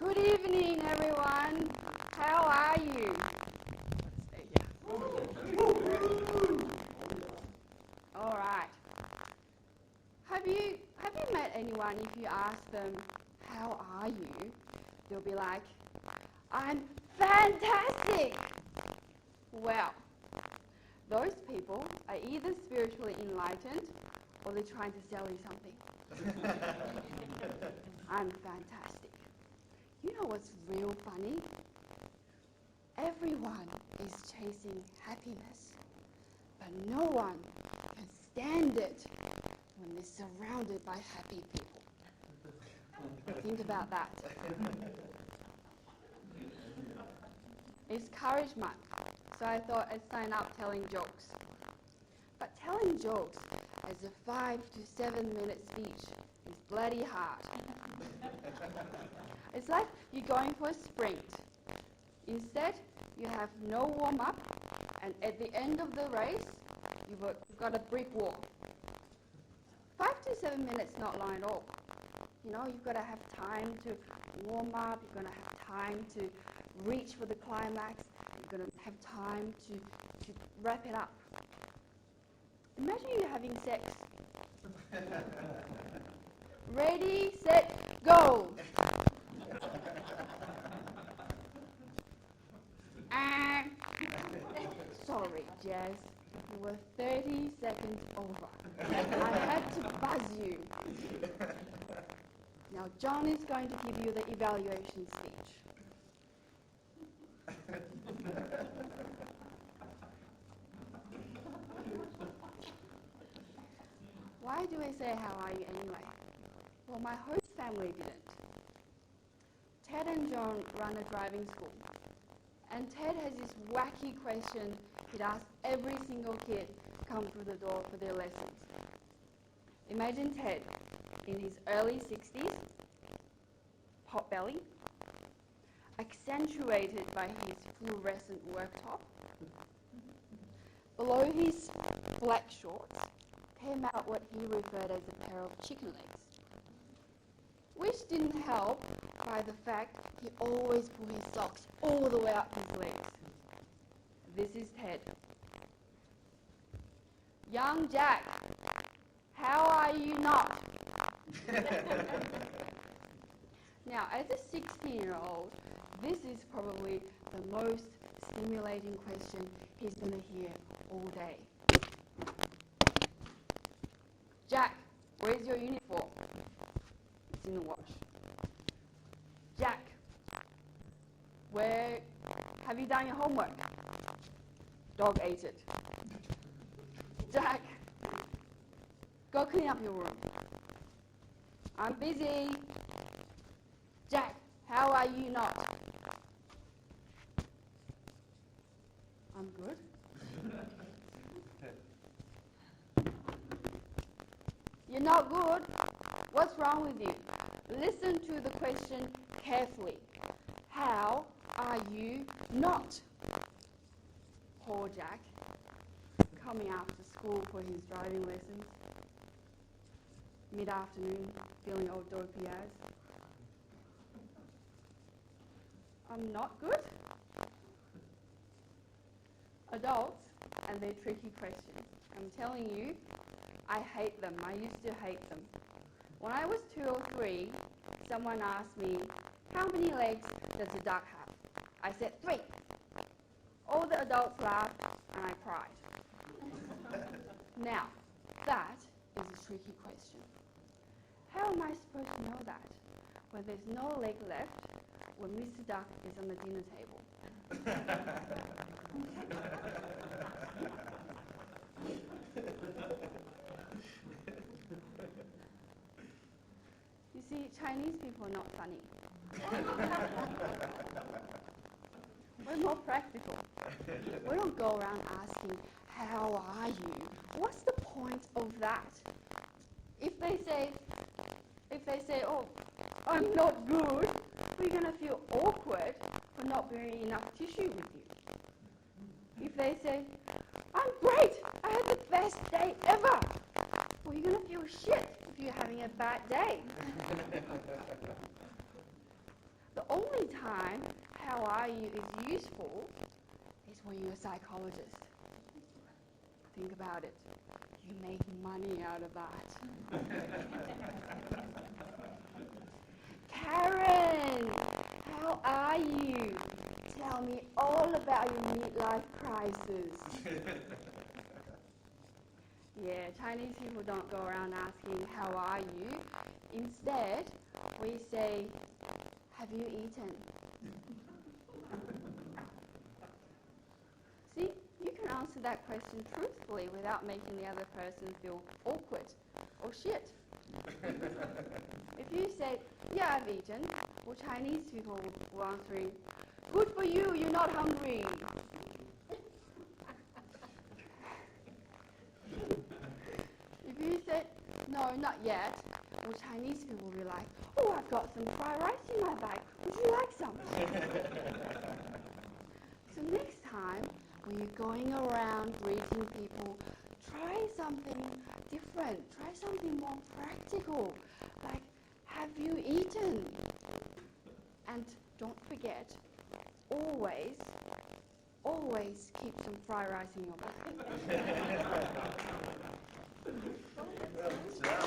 Good evening, everyone. How are you? All right. Have you met anyone? If you ask them, "How are you?" they'll be like, "I'm fantastic." Well, those people are either spiritually enlightened or they're trying to sell you something. I'm fantastic. You know what's real funny? Everyone is chasing happiness, but no one can stand it when they're surrounded by happy people. Think about that. It's Courage Month, so I thought I'd sign up telling jokes. But telling jokes as a 5 to 7 minute speech is bloody hard. It's like you're going for a sprint. Instead, you have no warm-up, and at the end of the race, you've got a brick wall. 5 to 7 minutes not long at all. You know, you've got to have time to warm up, you've got to have time to reach for the climax, you've got to have time to wrap it up. Imagine you're having sex. Ready, set, go! Sorry, Jess. You were 30 seconds over. I had to buzz you. Now, John is going to give you the evaluation speech. Why do I say how are you anyway? Well, my host family didn't. Ted and John run a driving school. And Ted has this wacky question he'd ask every single kid come through the door for their lessons. Imagine Ted in his early 60s, pot belly, accentuated by his fluorescent worktop. Below his black shorts came out what he referred as a pair of chicken legs, which didn't help by the fact he always pulled his socks all the way up his legs. This is Ted. Young Jack, how are you not? Now, as a 16-year-old, this is probably the most stimulating question he's going to hear all day. Jack, where's your uniform? It's in the wash. Jack, where have you done your homework? Dog ate it. Jack, go clean up your room. I'm busy. Jack, how are you not? I'm good. You're not good. What's wrong with you? Listen to the question carefully. How are you not? Poor Jack, coming after school for his driving lessons. Mid-afternoon, feeling all dopey as. I'm not good? Adults and their tricky questions. I'm telling you, I hate them. I used to hate them. When I was 2 or 3, someone asked me, how many legs does a duck have? I said 3. All the adults laughed and I cried. Now, that is a tricky question. How am I supposed to know that when there's no leg left when Mr. Duck is on the dinner table? You see, Chinese people are not funny. We're more practical. We don't go around asking, how are you? What's the point of that? If they say, oh, I'm not good, we're going to feel awkward for not bringing enough tissue with you. If they say, I'm great, I had the best day ever, well, you're going to feel shit if you're having a bad day. The only time how are you is useful is when you're a psychologist. Think about it. You make money out of that. Karen, how are you? Tell me all about your midlife crisis. Yeah, Chinese people don't go around asking, how are you? Instead, we say, have you eaten? See, you can answer that question truthfully without making the other person feel awkward or shit. If you say, yeah, I've eaten, well, Chinese people will answer, good for you, you're not hungry. If you said, no, not yet, well, Chinese people will be like, oh, I've got some fried rice in my bag. Would you like some? So next time, when you're going around greeting people, try something different. Try something more practical. Like, have you eaten? And don't forget, always keep some fried rice in your bag. Well done.